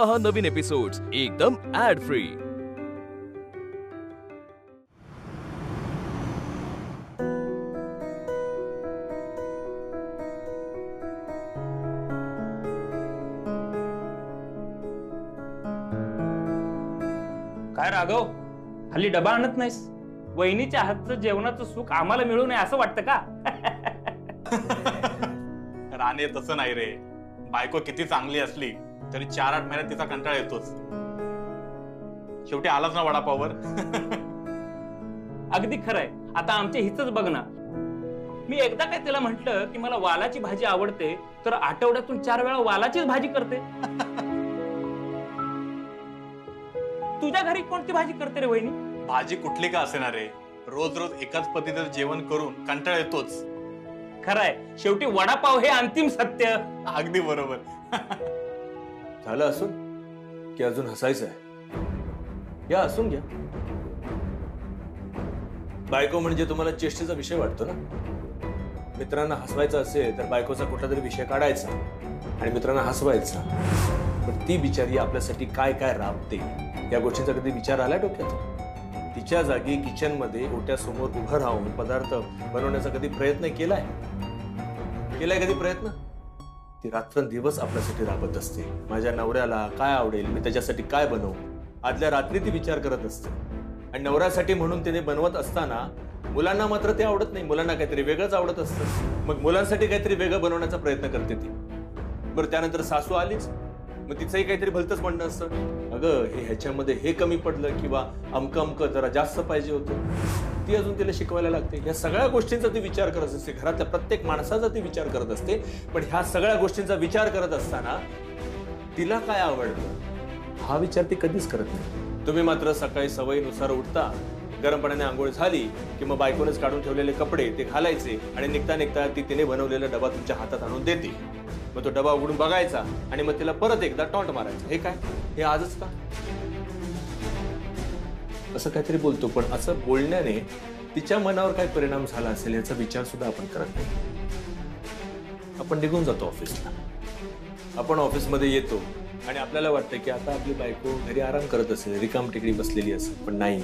पहा नवीन एपिसोड्स एकदम add free. काय राघव, हल्ली डबा आणत नाहीस? वहिनीच्या हातचं जेवणाचं सुख आम्हाला मिळू नये असं वाटतं का? राणे तसं नाही रे, बायको किती चांगली असली तरी 4-8 महिन्यात तिचा कंटाळा येतोच। शेवटी आलाच ना वडापाववर। अगदी खरंय। आता आमच्या हिचंच बघ ना, मी एकदा काय तिला म्हंटल की मला वालाची भाजी आवडते, तर आठवड्यातून 4 वेळा वालाचीच भाजी करते। तुझ्या घरी कोणती भाजी करते रे वहिनी? भाजी कुठली का असेना रे, रोज रोज एकाच पद्धतीचं जेवण करून कंटाळा येतोच। खरंय, शेवटी वडापाव हे अंतिम सत्य। अगदी बरोबर। झालं असून की अजून हसायचं आहे? या असून घ्या। बायको म्हणजे तुम्हाला चेष्टेचा विषय वाटतो ना? मित्रांना हसवायचं असेल तर बायकोचा कुठला तरी विषय काढायचा आणि मित्रांना हसवायचा। पण ती बिचारी आपल्यासाठी काय काय राबते या गोष्टीचा कधी विचार आला डोक्यात? तिच्या जागी किचन मध्ये ओट्यासमोर उभं राहून पदार्थ बनवण्याचा कधी प्रयत्न केलाय कधी प्रयत्न? ती रात्रंदिवस आपल्यासाठी राबत असते। माझ्या नवऱ्याला काय आवडेल, मी त्याच्यासाठी काय बनवू, आदल्या रात्री ती विचार करत असते। आणि नवऱ्यासाठी म्हणून तिने बनवत असताना मुलांना मात्र ते आवडत नाही, मुलांना काहीतरी वेगळंच आवडत असतं। मग मुलांसाठी काहीतरी वेगळं बनवण्याचा प्रयत्न करते ती। बरं, त्यानंतर सासू आलीच, मग तिचंही काहीतरी भलतंच म्हणणं असतं, अगं हे ह्याच्यामध्ये हे कमी पडलं किंवा अमकं जरा जास्त पाहिजे होतं। ती अजून तिला शिकवायला लागते। या सगळ्या गोष्टींचा ती विचार करत असते, घरातल्या प्रत्येक माणसाचा ती विचार करत असते। पण ह्या सगळ्या गोष्टींचा विचार करत असताना तिला काय आवडतं हा विचार ती कधीच करत नाही। तुम्ही मात्र सकाळी सवयीनुसार उठता, गरम पाण्याने आंघोळ झाली की मग बायकोनेच काढून ठेवलेले कपडे ते घालायचे आणि निघता निघता ती तिने बनवलेला डबा तुमच्या हातात आणून देते। मग तो डबा उघडून बघायचा आणि मग तिला परत एकदा टॉन्ट मारायचं, हे काय, हे आजच का, असं काहीतरी बोलतो। पण असं बोलण्याने तिच्या मनावर काय परिणाम झाला असेल याचा विचार सुद्धा आपण करत नाही। आपण निघून जातो ऑफिसला, आपण ऑफिसमध्ये येतो आणि आपल्याला वाटतं की आता आपली बायको घरी आराम करत असेल, रिकाम टेकडी बसलेली असेल, पण नाही,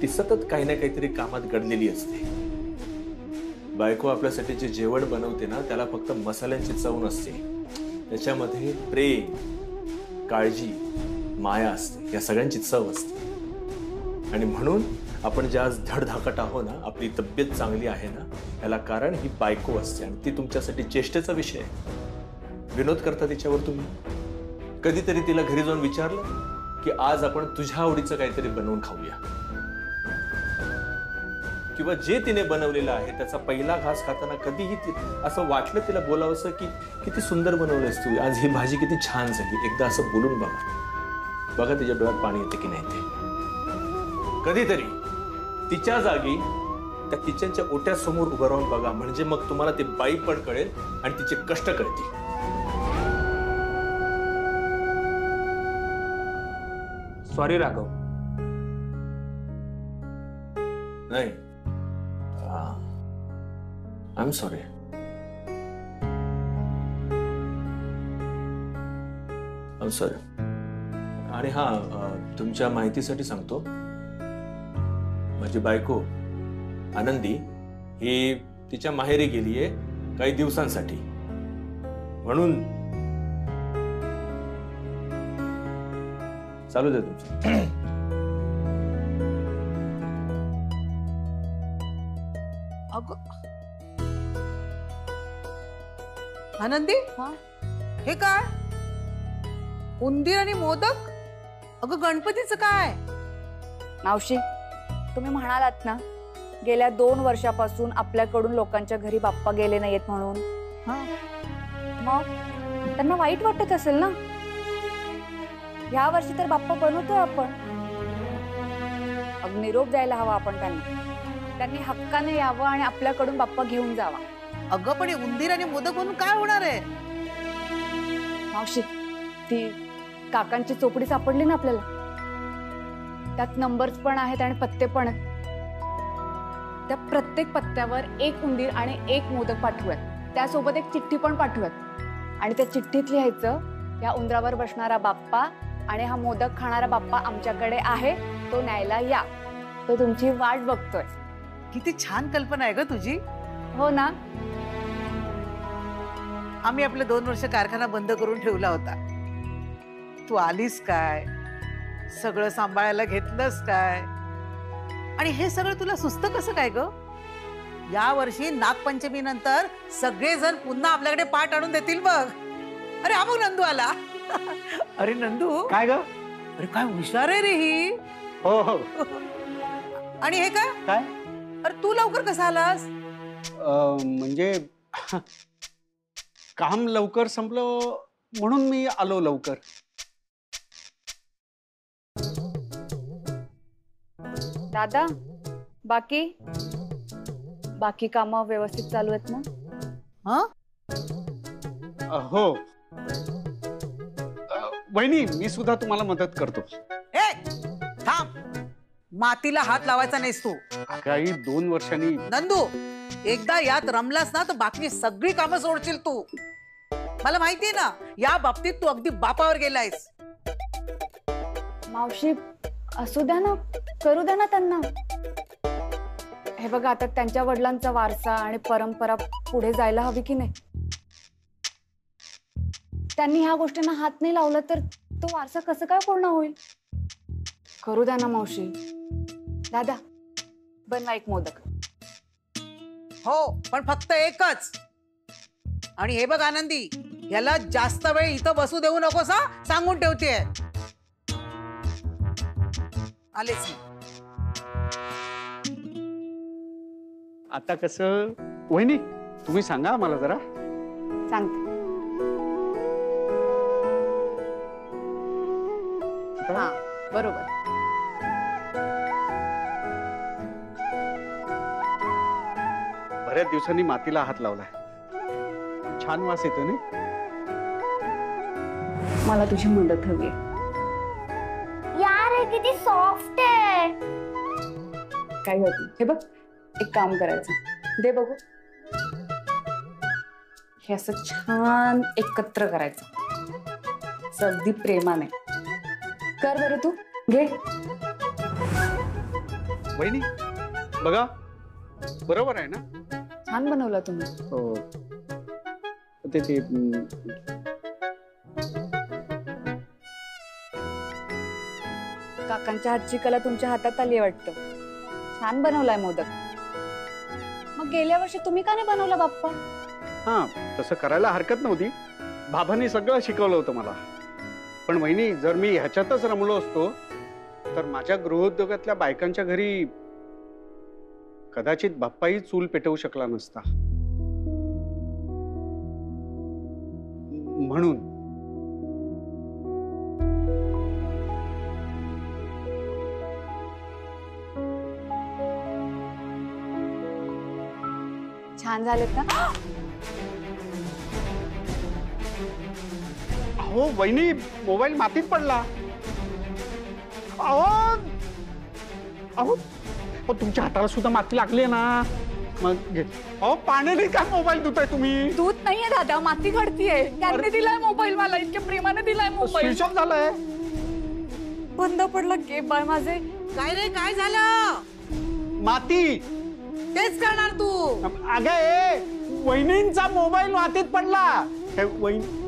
ती सतत काही ना काहीतरी कामात गडलेली असते। बायको आपल्यासाठी जे जेवण बनवते ना त्याला फक्त मसाल्यांची चव नसते, त्याच्यामध्ये प्रेम, काळजी, माया असते, या सगळ्यांची चव असते। आणि म्हणून आपण जे आज धडधाकट आहो ना, आपली तब्येत चांगली आहे ना, याला कारण ही बायको असते आणि ती तुमच्यासाठी चेष्टेचा विषय आहे। विनोद करता तिच्यावर तुम्ही? कधीतरी तिला घरी जाऊन विचारलं की आज आपण तुझ्या आवडीचं काहीतरी बनवून खाऊया, किंवा जे तिने बनवलेलं आहे त्याचा पहिला घास खाताना कधीही असं वाटलं तिला बोलावंसं की किती सुंदर बनवलंयस तू, आज ही भाजी किती छान झाली, एकदा असं बोलून बघा तिच्या डोळ्यात पाणी येते की नाही ते। कधीतरी तिच्या जागी त्या किचनच्या ओट्यासमोर उभं राहून बघा, म्हणजे मग तुम्हाला ती बाई पण कळेल आणि तिचे कष्ट कळतील। सॉरी राघव। नाही, I am sorry. I am sorry. आणि हा, तुमच्या माहितीसाठी सांगतो, माझी बायको आनंदी ही तिच्या माहेरी गेलीये काही दिवसांसाठी, म्हणून चालू दे तुमचं। आनंदी, हे काय उंदीर आणि मोदक? अगं गणपतीचं काय? मावशी, तुम्ही म्हणालात ना गेल्या 2 वर्षापासून आपल्याकडून लोकांच्या घरी बाप्पा गेले नाहीत म्हणून, मग त्यांना वाईट वाटत असेल ना? या वर्षी तर बाप्पा बनवतोय आपण, अग निरोप द्यायला हवा आपण त्यांनी हक्काने यावं आणि आपल्याकडून बाप्पा घेऊन जावा। अगं पण उंदीर आणि मोदक बनवून काय होणार आहे? मावशी, ती काकांची चोपडी सापडली ना आपल्याला, त्यात नंबर्स पण आहेत आणि पत्ते पण आहेत। त्या प्रत्येक पत्त्यावर 1 उंदीर आणि 1 मोदक पाठवूयात, त्यासोबत एक चिठ्ठी पण पाठवूयात आणि त्या चिठ्ठीत लिहायचं या उंदरावर बसणारा बाप्पा आणि हा मोदक खाणारा बाप्पा आमच्याकडे आहे, तो न्यायला या. तो तुमची वाट बघतोय. किती छान कल्पना आहे ग तुझी. हो ना. आम्ही आपले 2 वर्ष कारखाना बंद करून ठेवला होता. तू आलीस काय, सगळं सांभाळायला घेतलंस काय, आणि हे सगळं तुला सुस्त कसं काय ग? या वर्षी नागपंचमी नंतर सगळेजण पुन्हा आपल्याकडे पाठ आणून देतील बघ. अरे हा बघ नंदू आला. अरे नंदू काय ग? अरे काय हुशार आहे रे ही. हो हो. आणि हे काय काय? अरे तू लवकर कसा आलास? म्हणजे काम लवकर संपलं म्हणून मी आलो लवकर. दादा, बाकी काम व्यवस्थित चालू आहेत ना? हा हो वहिनी, मी सुद्धा तुम्हाला मदत करतो. ए थांब, मातीला हात लावायचा नाहीस तू. काही 2 वर्षांनी. नंदू, एकदा यात रमलास ना तर बाकी सगळी कामं सोडशील तू. मला माहितीये ना, या बाबतीत तू अगदी बापावर गेलायस. मावशी, असू द्या ना, करू द्या ना त्यांना. हे बघा, आता त्यांच्या वडिलांचा वारसा आणि परंपरा पुढे जायला हवी की नाही? त्यांनी ह्या गोष्टींना हात नाही लावला तर तो वारसा कसं काय पूर्ण होईल? करू द्या ना मावशी. दादा, बनवा एक मोदक. हो, पण फक्त एकच. आणि हे बघ आनंदी, याला जास्त वेळ इथं बसू देऊ नकोस हा, सांगून ठेवतेय. आलेच मी. आता कसं वहिनी, तुम्ही सांगा मला जरा. सांगते. हा, बरोबर. बऱ्याच दिवसांनी मातीला हात लावलाय. छान वास येतो ना. मला तुझी मदत हवी. यार, हे किती सॉफ्ट आहे. काय होती? हे बघ, एक काम करायचं, दे बघू. हे असं छान एकत्र करायचं, अगदी प्रेमाने. कर बरं, तू घे. वहिनी बघा, बरोबर आहे ना? छान बनवला तुम्ही. हो. ते काकांच्या हातची कला तुमच्या हातात आली वाटतं. छान बनवलाय मोदक. मग गेल्या वर्षी तुम्ही का नाही बनवला बाप्पा? हा, तसं करायला हरकत नव्हती. बाबांनी सगळं शिकवलं होतं मला. पण वहिनी, जर मी ह्याच्यातच रमलो असतो तर माझ्या गृहोद्योगातल्या बायकांच्या घरी कदाचित बाप्पाही चूल पेटवू शकला नसता. म्हणून छान झालेत ना? अहो वहिनी, मोबाईल मातीत पडला. अहो अहो तुमच्या हाताला सुद्धा माती लागली ना. मग घे. अहो पाण्याने काय मोबाईल धुताय तुम्ही? दूध नाहीये दादा, माती घडतीये. त्यांनी दिलाय मोबाईल मला, इतक्या प्रेमाने दिलाय मोबाईल. स्विच ऑफ झालाय. बंद पडला गेम बाय माझे. काय रे, काय झालं? माती. तेच करणार तू. अगं, वहिनींचा मोबाईल मातीत पडला. वहिनी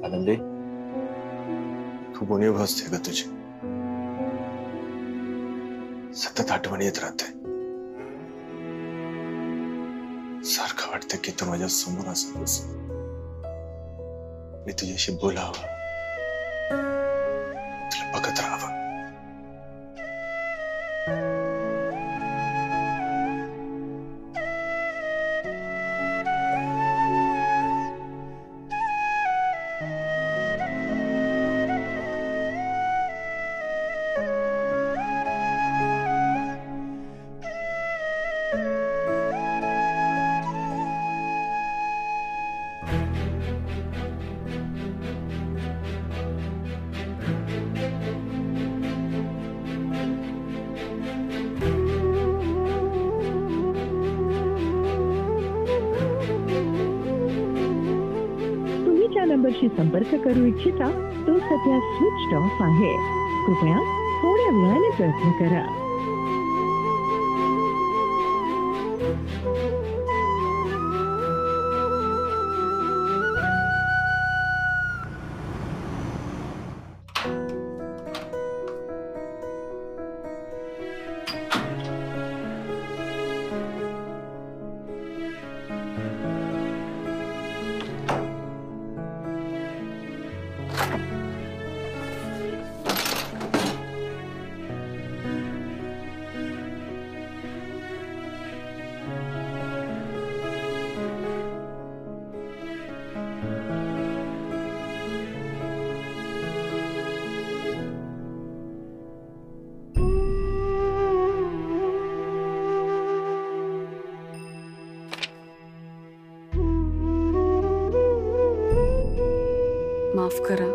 आनंदी, खूप उणीव भासते का तुझी? सतत आठवण येत राहते. सारखं वाटतं की तू माझ्या समोर असावंस, मी तुझ्याशी बोलावं, तुला बघत राहावं. नंबरशी संपर्क करू इच्छिता तो सध्या स्विच ऑफ आहे. कृपया थोड्या वेळाने प्रयत्न करा. माफ करा,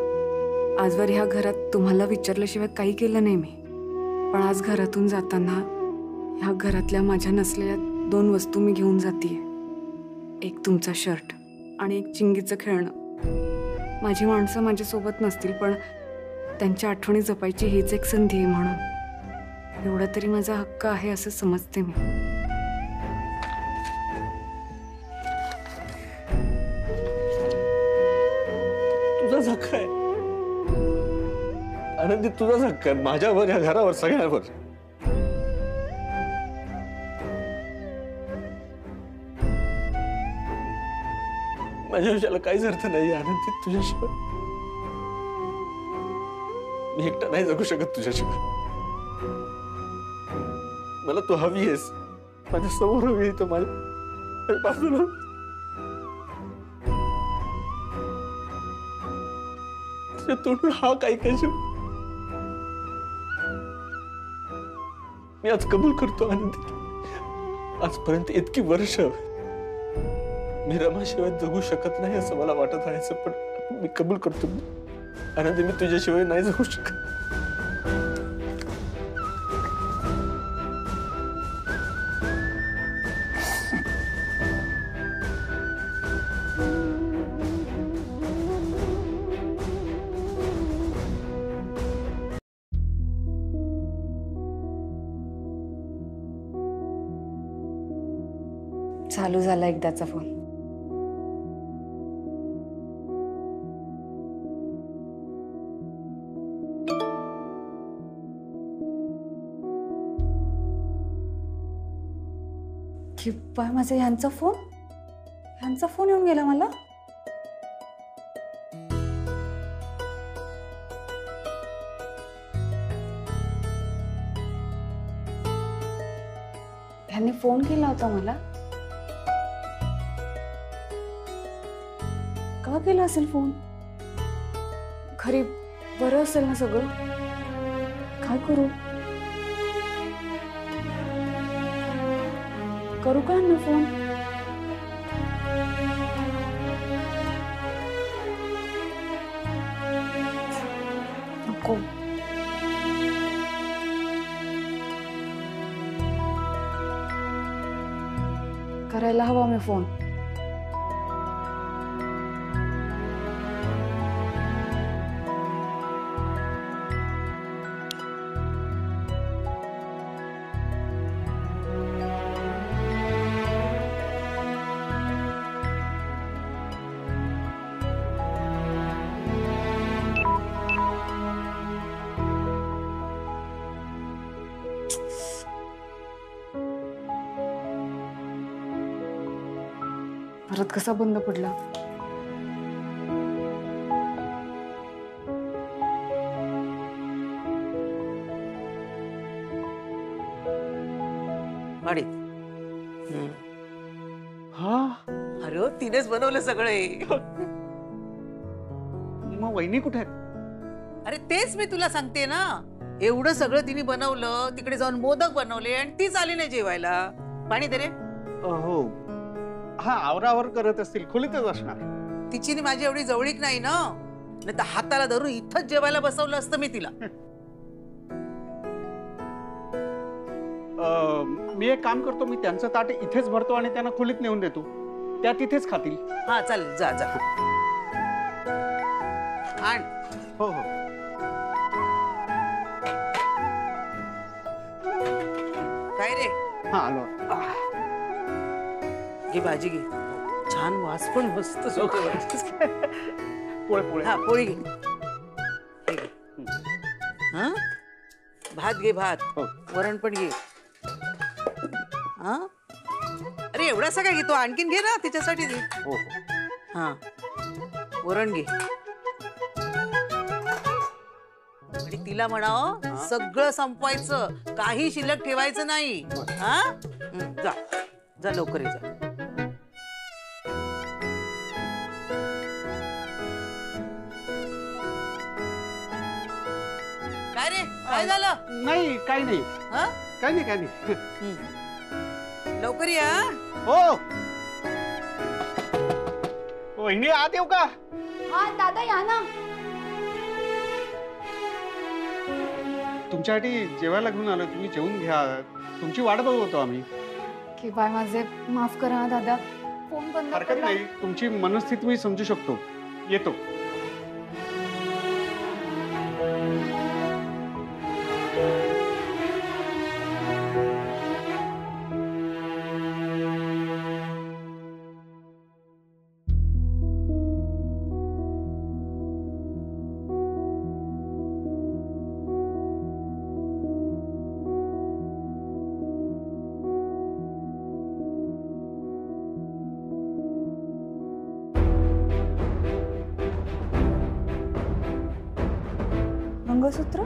आजवर ह्या घरात तुम्हाला विचारल्याशिवाय काही केलं नाही मी. पण आज घरातून जाताना ह्या घरातल्या माझ्या नसलेल्या 2 वस्तू मी घेऊन जातीये. एक तुमचा शर्ट आणि एक चिंगीचं खेळणं. माझी माणसं माझ्यासोबत नसतील, पण त्यांच्या आठवणी जपायची हीच एक संधी आहे. म्हणून एवढा तरी माझा हक्क आहे असं समजते मी. तुझाच हक्क आहे आनंदी, तुझाच हक्क आहे माझ्यावर, या घरावर, सगळ्यावर. माझ्या विषयाला काहीच अर्थ नाही आनंदी तुझ्याशिवाय. मी एकटा नाही जगू शकत तुझ्याशिवाय. मला तू हवी आहेस, माझ्या समोर हवी आहे, तो माझ्या बाजूला. तोंडून हा काही काय मी आज कबूल करतो आनंदी. आजपर्यंत इतकी वर्ष मी रमाशिवाय जगू शकत नाही असं मला वाटत राहायचं, पण मी कबूल करतो आनंदी, मी तुझ्याशिवाय नाही जगू शकत. चालू झाला एकदाचा फोन. किंवा माझा ह्यांचा फोन येऊन गेला मला. ह्यांनी फोन केला होता मला. का केला असेल फोन? खरी बरं असेल ना सगळं? काय करू का ना फोन? नको. करायला हवा मी फोन. परत कसा बंद पडला? हा, अरे तिनेच बनवलं सगळे. मग वहिनी कुठे आहेत? अरे तेच मी तुला सांगते ना, एवढं सगळं तिने बनवलं, तिकडे जाऊन मोदक बनवले आणि तीच आली नाही जेवायला. पाणी दे रे. हो, हा आवरावर करत असतील, खोलीतच असणार. तिची नि माझी एवढी जवळीक नाही ना, नाही तर हाताला धरून इथंच जेवायला बसवलं असतं मी तिला. मी एक काम करतो, मी त्यांचं ताट इथेच भरतो आणि त्यांना खोलीत नेऊन देतो, त्या तिथेच खातील. हा चालेल, जा जा. आण. हो हो. काय रे? हा आलो. घे भाजी घे. छान वास पण मस्त सुटतो. पोळे पोळे. हा पोळी घे. हे घे. हा भात घे भात. हो. वरण पण घे. हा अरे एवढा सगळा घेतो, आणखीन घे ना तिच्यासाठी घे. हो हो. हा वरण घे. आणि तिला म्हणावं सगळं संपवायचं, काही शिल्लक ठेवायचं नाही. हा जा जा लवकर ये जा. काय रे काय झालं? नाही काही नाही. हा काही नाही काही नाही. लवकर या. हो. वहिनी आत येऊ का? हा दादा या ना. तुमच्यासाठी जेवायला घेऊन आलो, तुम्ही जेवून घ्या. तुमची वाट बघत होतो आम्ही. की बाय माझे माफ करा ना दादा, फोन बंद हरकत पडला. नाही, तुमची मनस्थिती मी समजू शकतो. येतो. मंगळसूत्र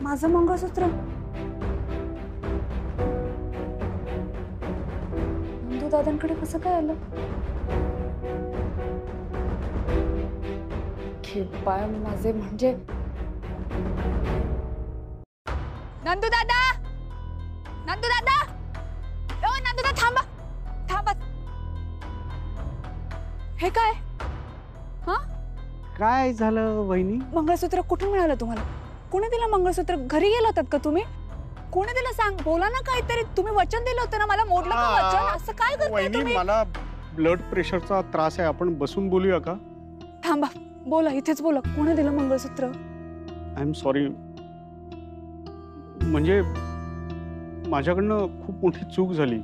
माझं मंगळसूत्र नंदू दादांकडे कसं काय आलं? बाय माझे म्हणजे नंदू दादा, नंदू दादा, ओ नंदू दादा थांबा थांबा. हे काय? हा काय झालं वहिनी? मंगळसूत्र कुठून मिळालं तुम्हाला? कोणी दिलं मंगळसूत्र? घरी गेला होतात का तुम्ही? कोणी दिलं सांग, बोला ना काहीतरी. तुम्ही वचन दिलं होतं ना मला, मोडलं का वचन? असं काय करताय वहिनी तुम्ही? मला ब्लड प्रेशरचा त्रास आहे, आपण बसून बोलूया का? थांबा, बोला इथेच बोला. कोणी दिलं मंगळसूत्र? I am sorry. म्हणजे माझ्याकडनं खूप मोठी चूक झाली.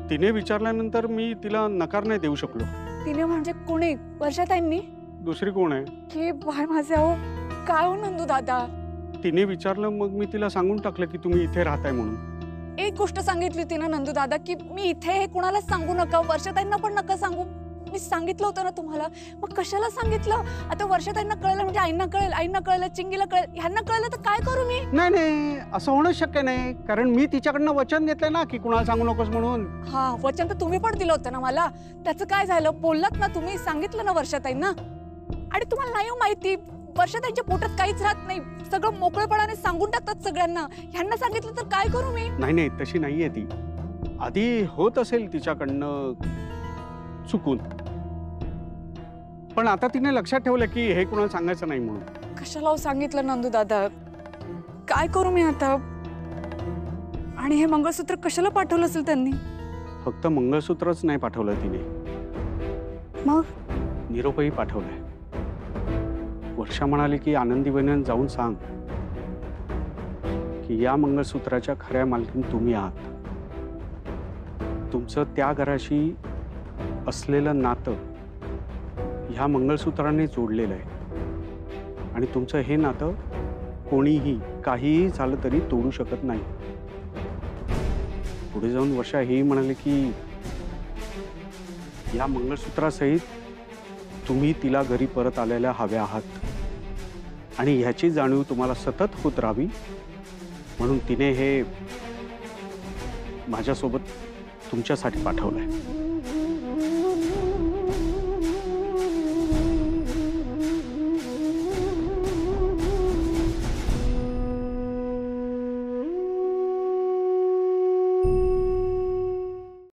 तिने विचारल्यानंतर मी तिला नकार नाही देऊ शकलो. तिने म्हणजे कोणी? वर्षाताईंनी? दुसरी कोण आहे? की बाय माझे अहो काय हो नंदू दादा. तिने विचारलं, मग मी तिला सांगून टाकलं की तुम्ही इथे राहताय म्हणून. एक गोष्ट सांगितली होती ना नंदू दादा की मी इथे हे कुणाला सांगू नका, वर्षाताईंना पण नका सांगू. मी सांगितलं होतं ना तुम्हाला, मग कशाला सांगितलं? आता वर्षाताईंना कळलं म्हणजे आईंना कळेल, आईंना कळलं, चिंगीला कळेल, ह्यांना कळलं तर काय करू मी? नाही नाही, असं होणं शक्य नाही, कारण मी तिच्याकडनं वचन घेतलंय ना की कुणाला सांगू नकोस म्हणून. हा वचन तर तुम्ही पण दिलं होतं ना मला. त्याचं काय झालं? बोललात ना तुम्ही, सांगितलं ना वर्षाताईंना. आणि तुम्हाला नाही माहिती, वर्षाताईंच्या पोटात काहीच राहत नाही, सगळं मोकळेपणाने सांगून टाकतात सगळ्यांना. ह्यांना सांगितलं तर काय करू मी? नाही नाही, तशी नाहीये ती. आधी होत असेल तिच्याकडनं चुकून, पण आता तिने लक्षात ठेवलं की हे कुणाला सांगायचं नाही म्हणून. कशाला सांगितलं नंदू दादा? काय करू मी आता? आणि हे मंगळसूत्र कशाला पाठवलं असेल त्यांनी? फक्त मंगळसूत्रच नाही पाठवलं तिने, मग निरोपही पाठवलाय. वर्षा म्हणाली की आनंदी बहिणीनं जाऊन सांग की या मंगळसूत्राच्या खऱ्या मालकीण तुम्ही आहात. तुमचं त्या घराशी असलेलं नातं ह्या मंगळसूत्राने जोडलेलं आहे आणि तुमचं हे नातं कोणीही काहीही झालं तरी तोडू शकत नाही. पुढे जाऊन वर्षा हेही म्हणाले की या मंगळसूत्रासहित तुम्ही तिला घरी परत आलेल्या हव्या आहात आणि ह्याची जाणीव तुम्हाला सतत होत राहावी म्हणून तिने हे माझ्यासोबत तुमच्यासाठी पाठवलंय.